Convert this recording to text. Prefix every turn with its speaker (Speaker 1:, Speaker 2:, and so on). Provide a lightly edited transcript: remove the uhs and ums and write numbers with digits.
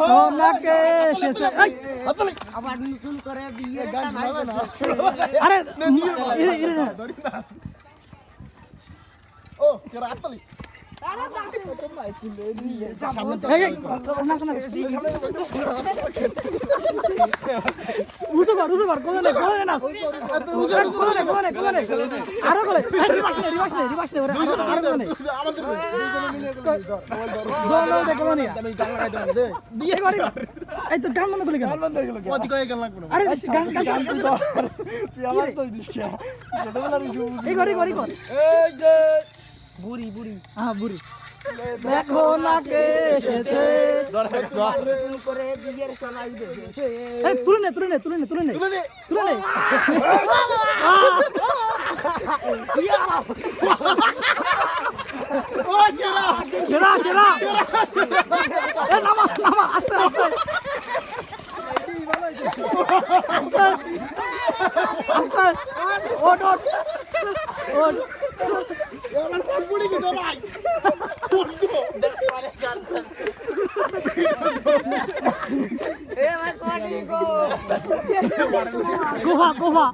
Speaker 1: ঘনাকে এসেছে
Speaker 2: আবার নতুন করে বিয়ে
Speaker 1: আরে
Speaker 3: ও কেরা আতলি
Speaker 1: উঁচু কর কোনে না আরো কোলে রিভার্স নে আরো কোলে দিয়ে করি এই তো গান মনে কইলে কেন
Speaker 3: ওদি কই গান লাগবে
Speaker 1: আরে গান
Speaker 3: তুই তো তুই আমার তো দিস কি ছোটবেলার
Speaker 1: এই করি
Speaker 3: এই যে
Speaker 2: বুড়ি
Speaker 1: হ্যাঁ বুড়ি দেখো না কে এসেছে
Speaker 2: নতুন করে বিয়ের সলাই দিয়েছে
Speaker 1: এই তুলে নে
Speaker 3: ও কেরা
Speaker 1: কেরা এ নামা আস্তে ওট
Speaker 3: আমার ফোন পুড়ি কি ভাই
Speaker 2: এ ভাই সোয়াটি গো
Speaker 1: গোভা